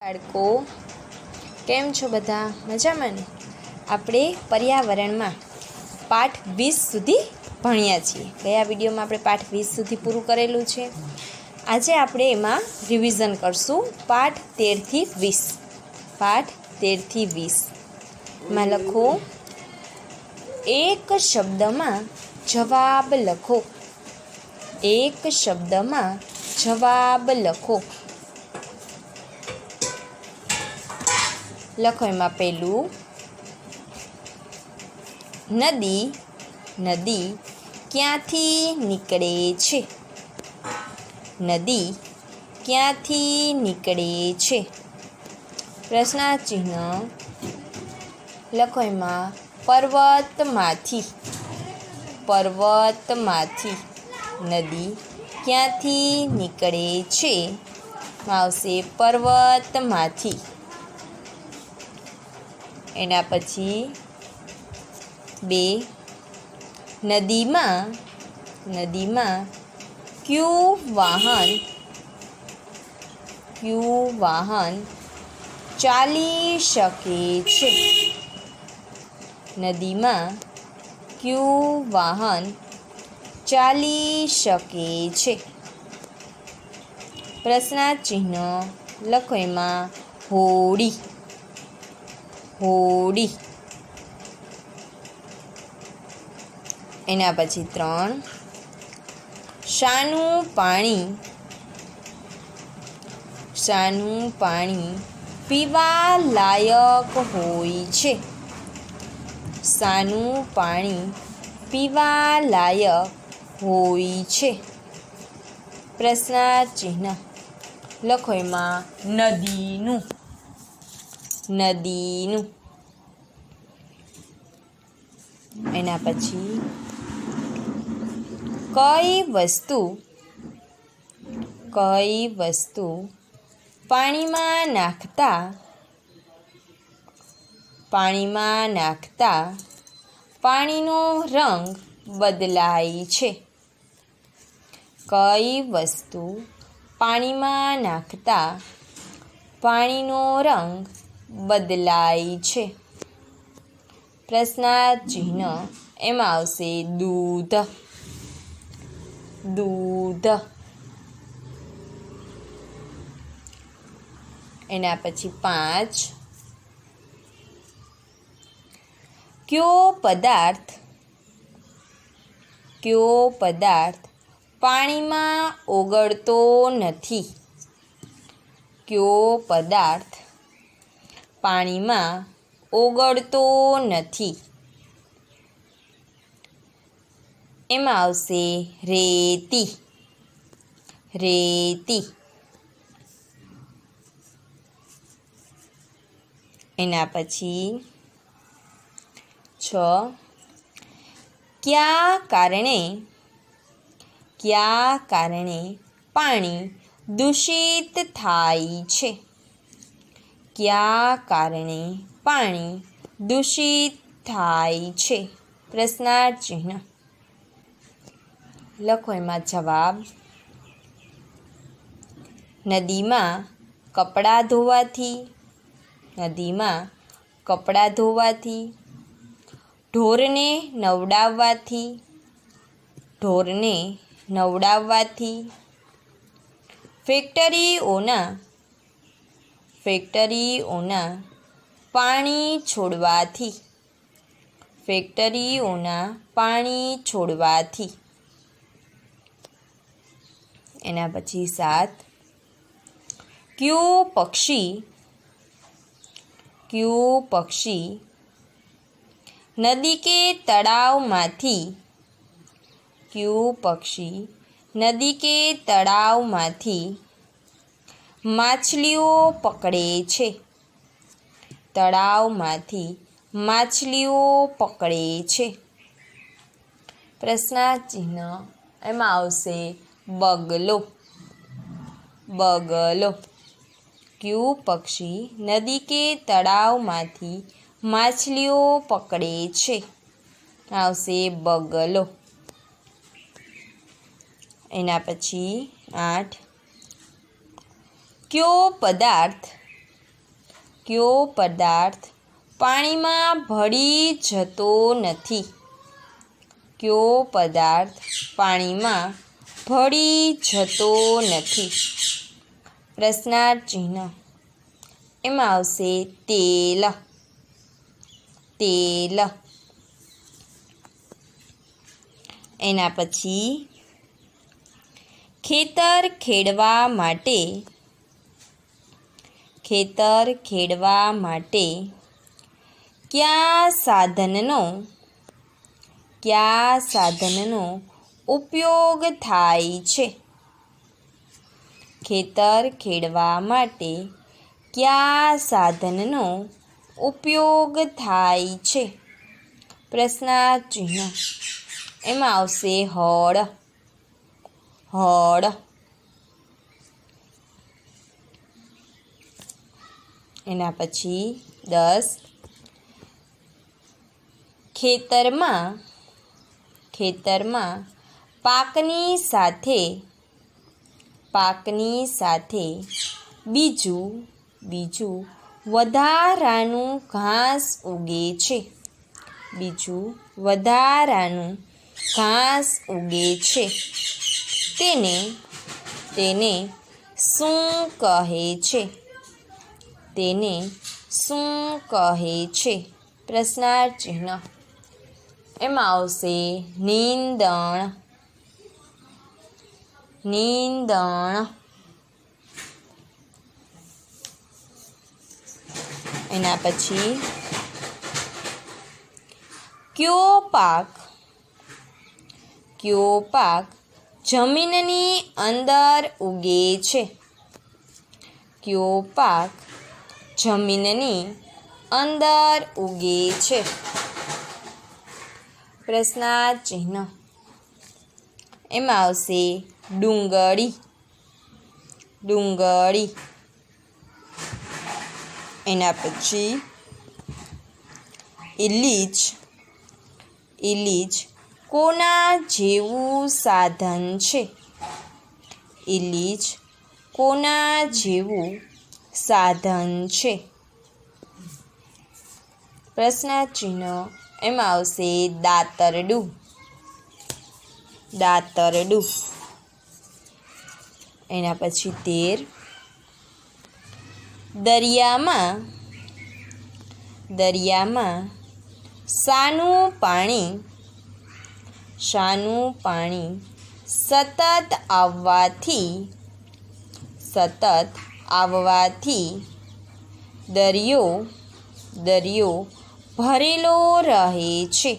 બાળકો કેમ છો? બધા મજામાં ને? આપણે પર્યાવરણમાં પાઠ 20 સુધી ભણ્યા છીએ. ગયા વિડીયોમાં આપણે પાઠ 20 સુધી પૂરું કરેલું છે. આજે આપણે એમાં રિવિઝન કરશું. પાઠ 13 થી 20. પાઠ 13 થી 20 માં લખો, એક શબ્દમાં જવાબ લખો. એક શબ્દમાં જવાબ લખો. લખો એમાં પહેલું, નદી. નદી ક્યાંથી નીકળે છે? નદી ક્યાંથી નીકળે છે? પ્રશ્નાર્થ ચિહ્ન. લખો એમાં પર્વતમાંથી. પર્વતમાંથી નદી ક્યાંથી નીકળે છે? આવશે પર્વતમાંથી. એના પછી 2, નદીમાં. નદીમાં કયું વાહન ચાલી શકે છે? નદીમાં કયું વાહન ચાલી શકે છે? પ્રશ્નાર્થ ચિહ્ન. લખો એમાં હોડી. હોડી. એના પછી 3, શાનું પાણી. શાનું પાણી પીવા લાયક હોય છે? શાનું પાણી પીવા લાયક હોય છે? પ્રશ્નાર્થ ચિહ્ન. લખો એમાં નદીનું. નદીનું. એના પછી કઈ વસ્તુ પાણીમાં નાખતા પાણીનો રંગ બદલાય છે? કઈ વસ્તુ પાણીમાં નાખતા પાણીનો રંગ બદલાય છે? પ્રશ્નાર્થ ચિહ્ન. એમાં આવશે દૂધ. દૂધ. એના પછી 5, કયો પદાર્થ પાણીમાં ઓગળતો નથી? કયો પદાર્થ પાણીમાં ઓગળતો નથી? એમાં આવશે રેતી. રેતી. એના પછી 6, કયા કારણે પાણી દૂષિત થાય છે? કયા કારણે પાણી દૂષિત થાય છે? પ્રશ્નાર્થ ચિહ્ન. લખો એમાં જવાબ. નદીમાં કપડાં ધોવાથી. નદીમાં કપડાં ધોવાથી. ઢોરને નવડાવવાથી. ઢોરને નવડાવવાથી. ફેક્ટરીઓના પાણી છોડવાથી. ફેક્ટરીઓના પાણી છોડવાથી. એના પછી 7, કયું પક્ષી નદી કે તળાવમાંથી. કયું પક્ષી નદી કે તળાવમાંથી માછલીઓ પકડે છે? તળાવમાંથી માછલીઓ પકડે છે? પ્રશ્નાર્થ ચિહ્ન. એમાં આવશે બગલો. બગલો. કયું પક્ષી નદી કે તળાવમાંથી માછલીઓ પકડે છે? આવશે બગલો. એના પછી 8, કયો પદાર્થ કયો પદાર્થ પાણીમાં ભળી જતો નથી? કયો પદાર્થ પાણીમાં ભળી જતો નથી? પ્રશ્નાર્થ ચિહ્ન. એમાં આવશે તેલ. તેલ. એના પછી ખેતર ખેડવા માટે કયા સાધનનો ઉપયોગ થાય છે? ખેતર ખેડવા માટે કયા સાધનનો ઉપયોગ થાય છે? પ્રશ્નાર્થ ચિહ્ન. એમાં આવશે હળ. હળ. એના પછી 10 ખેતરમાં પાકની સાથે બીજું વધારાનું ઘાસ ઉગે છે. તેને શું કહે છે? પ્રશ્નાર્થ ચિહ્ન. એમાં આવશે નીંદણ. એના પછી કયો પાક જમીનની અંદર ઉગે છે? કયો પાક જમીનની અંદર ઉગે છે? પ્રશ્નાર્થ ચિહ્ન. એમાં આવશે ડુંગળી. એના પછી ઇલીચ કોના જેવું સાધન છે? ઇલીચ કોના જેવું સાધન છે? પ્રશ્નાર્થ ચિહ્ન. એમાં આવશે દાતરડું. એના પછી 13 દરિયામાં શાનું પાણી સતત આવવાથી દરિયો ભરેલો રહે છે?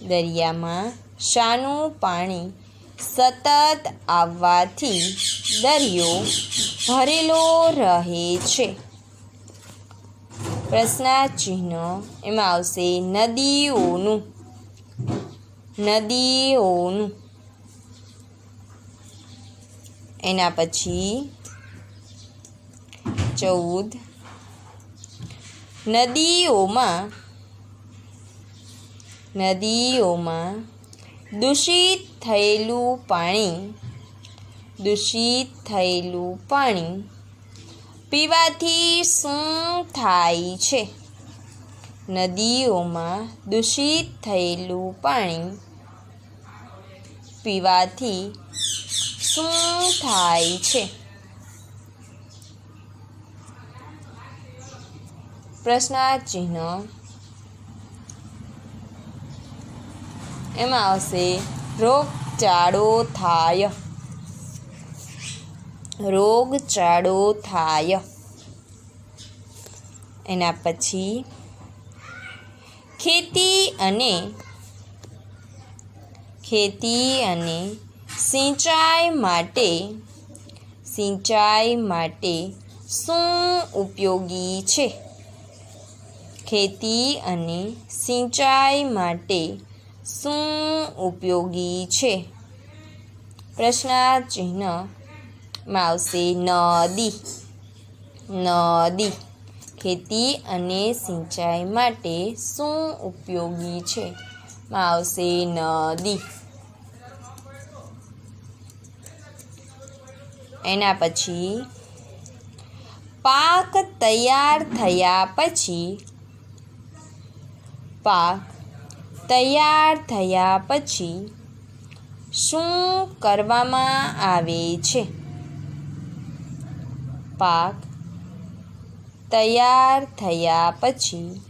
દરિયામાં શાનું પાણી સતત આવવાથી દરિયો ભરેલો રહે છે? પ્રશ્નાર્થ ચિહ્ન. એમાં આવશે નદીઓનું. એના પછી 14 નદીઓમાં દૂષિત થયેલું પાણી પીવાથી શું થાય છે? નદીઓમાં દૂષિત થયેલું પાણી પીવાથી શું થાય છે? પ્રશ્નાર્થ ચિહ્ન. એમાં આવશે રોગચાળો થાય. એના પછી ખેતી અને સિંચાઈ માટે શું ઉપયોગી છે? ખેતી અને સિંચાઈ માટે શું ઉપયોગી છે? પ્રશ્નાર્થ ચિહ્નમાં આવશે નદી. ખેતી અને સિંચાઈ માટે શું ઉપયોગી છે? માં આવશે નદી. એના પછી પાક તૈયાર થયા પછી પાક તૈયાર થયા પછી શું કરવામાં આવે છે? પાક તૈયાર થયા પછી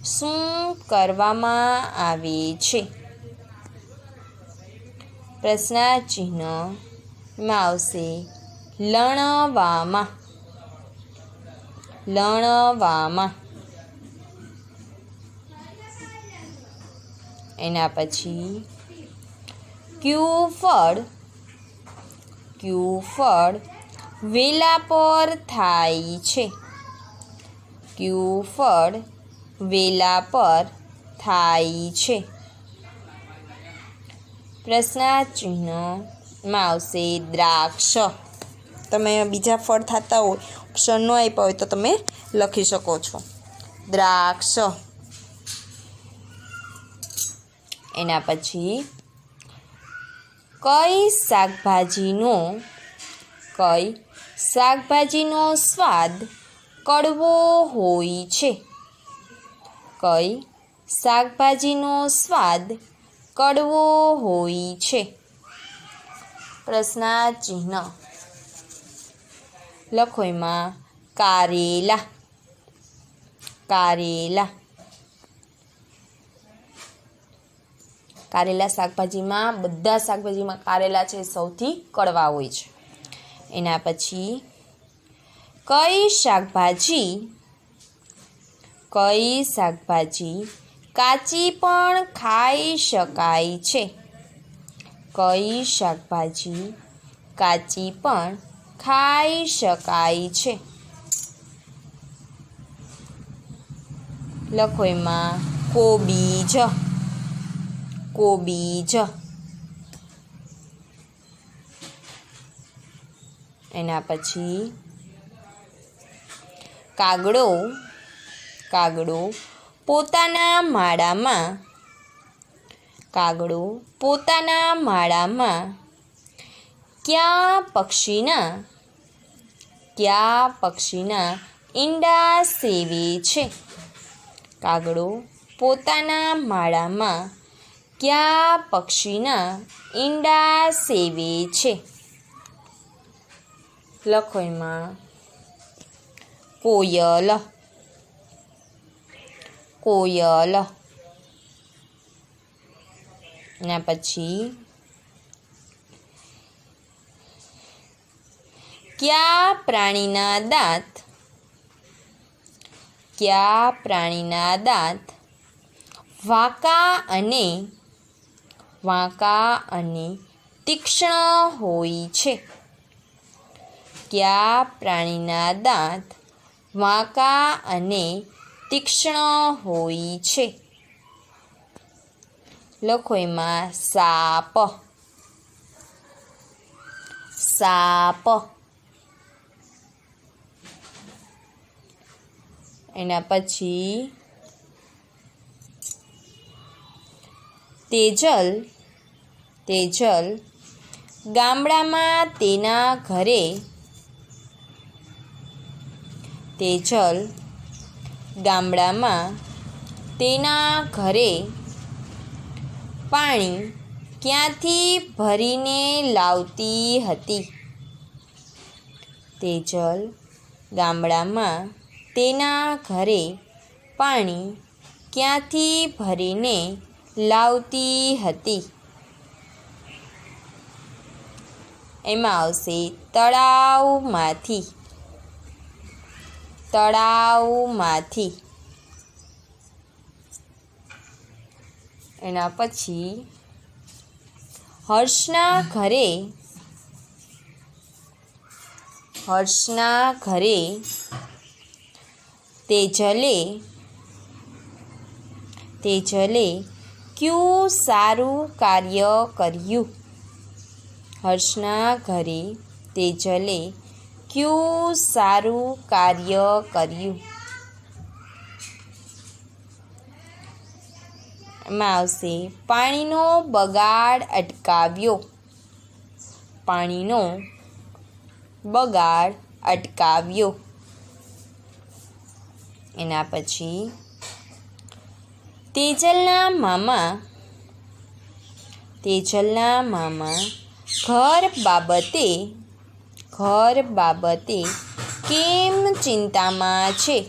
શું કરવામાં આવે છે? પ્રશ્નાચિહ્નમાં આવશે લણવામાં. લણવામાં. એના પછી ક્યુ ફળ વેલા પર થાય છે? ક્યુ ફળ વેલા પર થાય છે? પ્રશ્નાચિહ્નમાં આવશે દ્રાક્ષ. તમે બીજા ફળ થતા હોય, ઓપ્શન ન આપ્યા હોય તો તમે લખી શકો છો દ્રાક્ષ. એના પછી કઈ શાકભાજીનો સ્વાદ કડવો હોય છે? કઈ શાકભાજીનો સ્વાદ કડવો હોય છે? પ્રશ્નાચિહ્ન લખો એમાં કારેલા. કારેલા. કારેલા શાકભાજીમાં, બધા શાકભાજીમાં કારેલા છે સૌથી કડવા હોય છે. એના પછી કઈ શાકભાજી કાચી પણ ખાઈ શકાય છે? કઈ શાકભાજી કાચી પણ ખાઈ શકાય છે? લખો એમાં કોબીજ. કોબીજ. એના પછી કાગડો. કાગડો પોતાના માળામાં કયા પક્ષીના ઈંડા સેવે છે? કાગડો પોતાના માળામાં કયા પક્ષીના ઈંડા સેવે છે? લખો એમાં કોયલ. કોયલ. એના પછી કયા પ્રાણીના દાંત વાંકા અને તીક્ષ્ણ હોય છે? કયા પ્રાણીના દાંત વાંકા અને તીક્ષ્ણ હોય છે? લખો એમાં સાપ. સાપ. એના પછી તેજલ ગામડામાં તેના ઘરે પાણી ક્યાંથી ભરીને લાવતી હતી? તેજલ ગામડામાં તેના ઘરે પાણી ક્યાંથી ભરીને લાવતી હતી? એમાં આવશે તળાવમાંથી. તળાવમાંથી. એના પછી હર્ષના ઘરે તેજલે કયું સારું કાર્ય કર્યું? હર્ષના ઘરે તેજલે કયું સારું કાર્ય કર્યું? એમાં આવશે પાણીનો બગાડ અટકાવ્યો. પાણીનો બગાડ અટકાવ્યો. એના પછી તેજલના મામા ઘર બાબતે કેમ ચિંતામાં છે?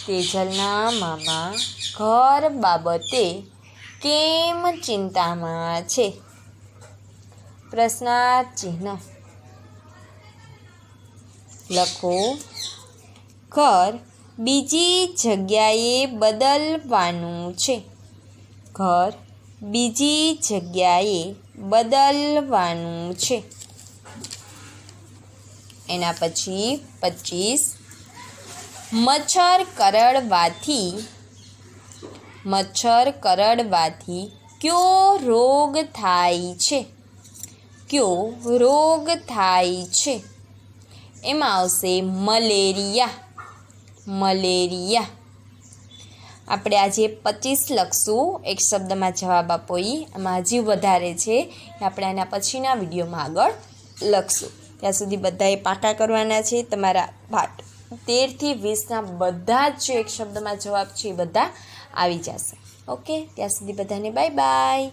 તેજલના મામા ઘર બાબતે કેમ ચિંતામાં છે? પ્રશ્નાર્થ ચિહ્ન લખો. ઘર બીજી જગ્યાએ બદલવાનું છે. ઘર બીજી જગ્યાએ બદલવાનું છે. એના પછી 25 મચ્છર કરડવાથી કયો રોગ થાય છે? એમાં આવશે મલેરિયા. આપણે આજે 25 લખશું. એક શબ્દમાં જવાબ આપો. આમાં હજી વધારે છે એ આપણે આના પછીના વિડીયોમાં આગળ લખશું. ત્યાં સુધી બધાએ પાકા કરવાના છે. તમારા પાઠ 13 થી 20ના બધા જ એક શબ્દમાં જવાબ છે એ બધા આવી જશે. ઓકે, ત્યાં સુધી બધાને બાય બાય.